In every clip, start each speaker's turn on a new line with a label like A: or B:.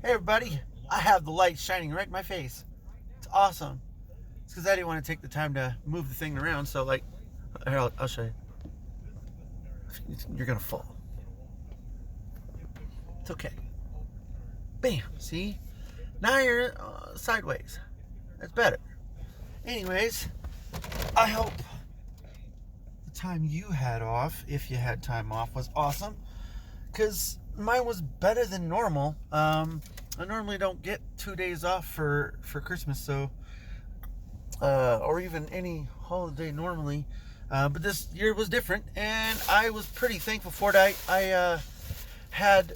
A: Hey everybody, I have the light shining right in my face. It's awesome. It's because I didn't want to take the time to move the thing around, so like, here, I'll show you. You're gonna fall. It's okay. Bam, see? Now you're sideways. That's better. Anyways, I hope the time you had off, if you had time off, was awesome. Because mine was better than normal. I normally don't get 2 days off for Christmas, so or even any holiday normally. But this year was different, and I was pretty thankful for it. I had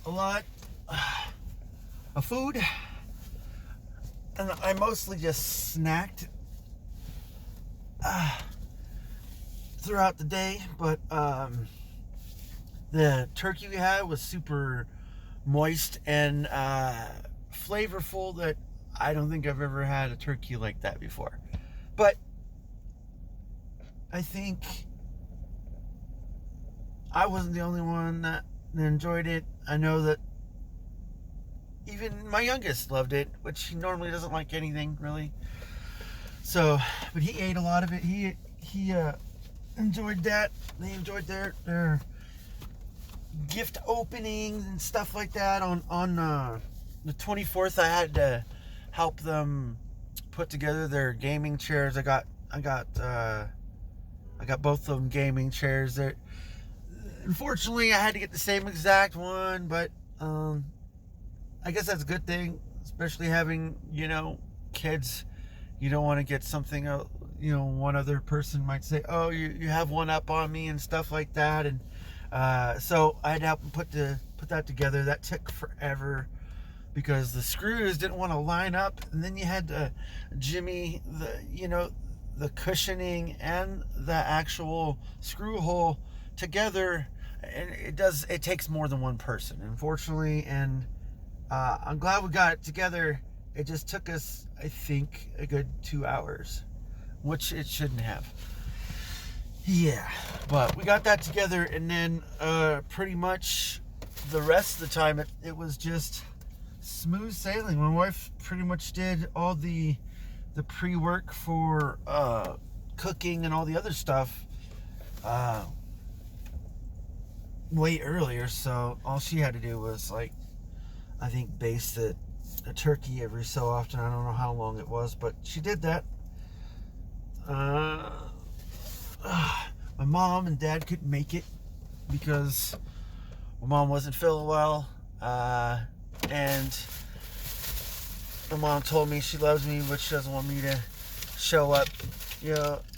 A: a lot of food, and I mostly just snacked throughout the day. But the turkey we had was super moist and flavorful that I don't think I've ever had a turkey like that before. But I think I wasn't the only one that enjoyed it. I know that even my youngest loved it, which he normally doesn't like anything really. So, but he ate a lot of it. He enjoyed that. They enjoyed their gift openings and stuff like that. On the 24th, I had to help them put together their gaming chairs. I got both of them gaming chairs. Unfortunately, I had to get the same exact one, but I guess that's a good thing, especially having kids. You don't want to get something one other person might say, oh, you have one up on me and stuff like that. And so I had to help them put that together. That took forever because the screws didn't want to line up, and then you had to jimmy the cushioning and the actual screw hole together, and it takes more than one person, unfortunately. And I'm glad we got it together. It just took us, I think, a good 2 hours, which it shouldn't have. Yeah, but we got that together, and then pretty much the rest of the time it was just smooth sailing. My wife pretty much did all the pre-work for cooking and all the other stuff way earlier, so all she had to do was, like, I think baste the turkey every so often. I don't know how long it was, but she did that. My mom and dad couldn't make it because my mom wasn't feeling well, and my mom told me she loves me, but she doesn't want me to show up,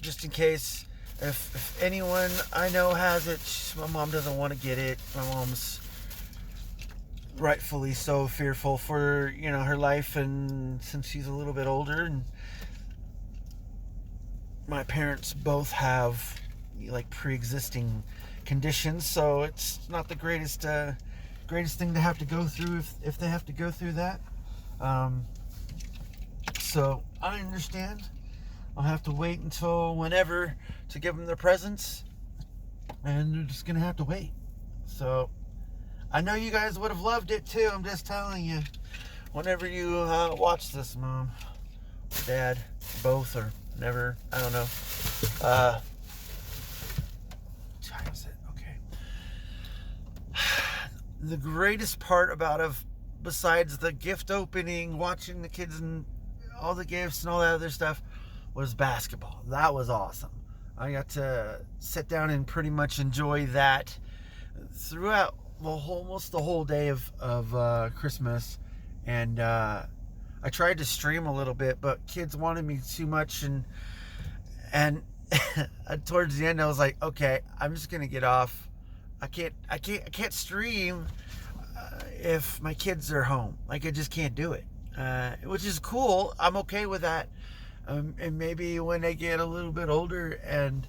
A: just in case if anyone I know has it. My mom doesn't want to get it. My mom's rightfully so fearful for her life, and since she's a little bit older, and my parents both have like pre-existing conditions, so it's not the greatest thing to have to go through if they have to go through that. So I understand. I'll have to wait until whenever to give them their presents, and they're just gonna have to wait. So I know you guys would have loved it too. I'm just telling you, whenever you watch this, Mom or Dad, both, or never, I don't know. What time is it? Okay. The greatest part about it, besides the gift opening, watching the kids and all the gifts and all that other stuff, was basketball. That was awesome. I got to sit down and pretty much enjoy that throughout almost the whole day of Christmas. And I tried to stream a little bit, but kids wanted me too much, and towards the end I was like, okay, I'm just gonna get off. I can't stream if my kids are home. Like, I just can't do it, which is cool. I'm okay with that. And maybe when they get a little bit older and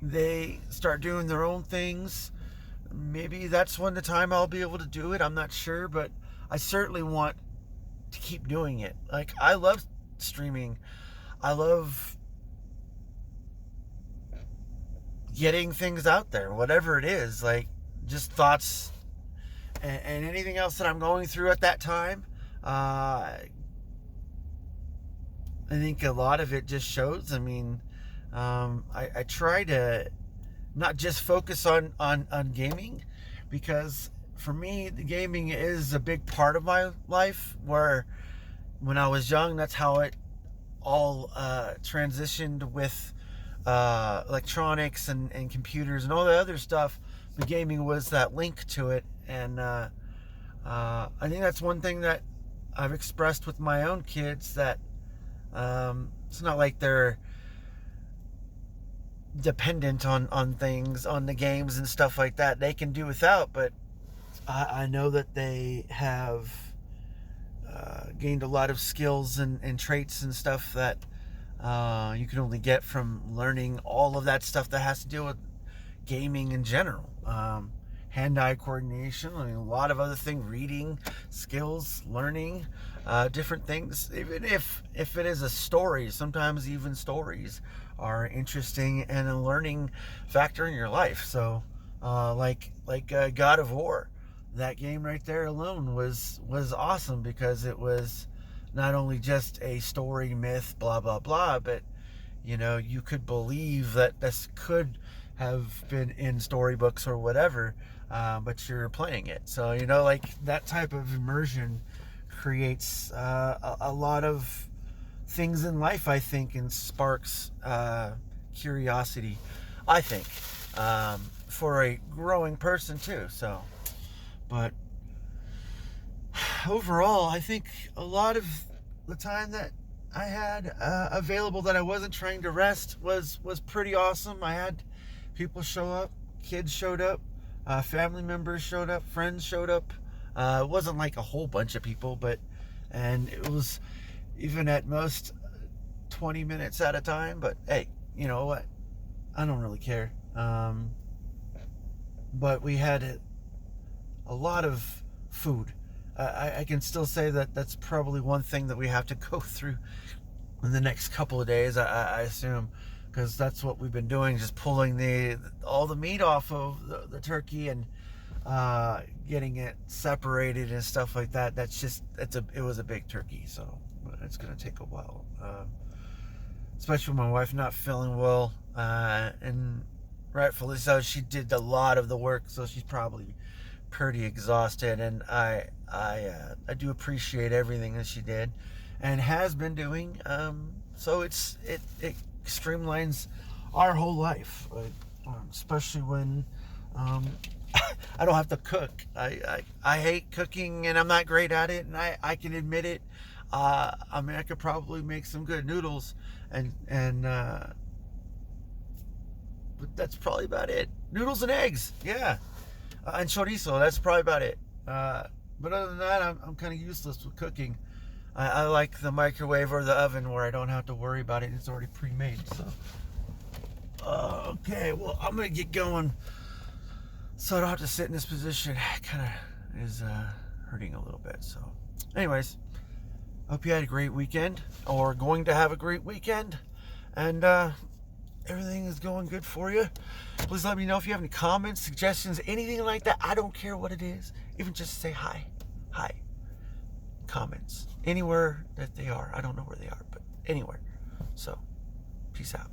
A: they start doing their own things, maybe that's when the time I'll be able to do it. I'm not sure, but I certainly want to keep doing it. Like, I love streaming. I love getting things out there, whatever it is. Like, just thoughts and anything else that I'm going through at that time. I think a lot of it just shows. I mean, I try to not just focus on gaming, because for me, the gaming is a big part of my life. Where when I was young, that's how it all transitioned with electronics and computers and all the other stuff. The gaming was that link to it, and I think that's one thing that I've expressed with my own kids, that it's not like they're dependent on things, on the games and stuff like that. They can do without, but I know that they have gained a lot of skills and traits and stuff that you can only get from learning all of that stuff that has to do with gaming in general. Hand-eye coordination, I mean, a lot of other things, reading skills, learning different things. Even if it is a story, sometimes even stories are interesting and a learning factor in your life. So like God of War, that game right there alone was awesome, because it was not only just a story, myth, blah blah blah, but you could believe that this could have been in storybooks or whatever, but you're playing it. So like that type of immersion creates a lot of things in life, I think, and sparks curiosity, I think, for a growing person too. So, but overall, I think a lot of the time that I had available that I wasn't trying to rest was pretty awesome. I had people show up, kids showed up, family members showed up, friends showed up. It wasn't like a whole bunch of people, and it was even at most 20 minutes at a time. But hey, you know what? I don't really care. But we had a lot of food. I can still say that that's probably one thing that we have to go through in the next couple of days, I assume, because that's what we've been doing, just pulling all the meat off of the turkey and getting it separated and stuff like that. It was a big turkey, so it's going to take a while, especially with my wife not feeling well, and rightfully so. She did a lot of the work, so she's probably pretty exhausted, and I do appreciate everything that she did and has been doing. So it streamlines our whole life, especially when I don't have to cook. I hate cooking, and I'm not great at it, and I can admit it. I mean, I could probably make some good noodles, but that's probably about it. Noodles and eggs, yeah. And chorizo, that's probably about it. But other than that, I'm kind of useless with cooking. I like the microwave or the oven, where I don't have to worry about it. It's already pre-made. So, okay, well, I'm going to get going, so I don't have to sit in this position. It kind of is hurting a little bit. So, anyways, hope you had a great weekend, or going to have a great weekend. And everything is going good for you. Please let me know if you have any comments, suggestions, anything like that. I don't care what it is. Even just say hi. Comments. Anywhere that they are. I don't know where they are, but anywhere. So, peace out.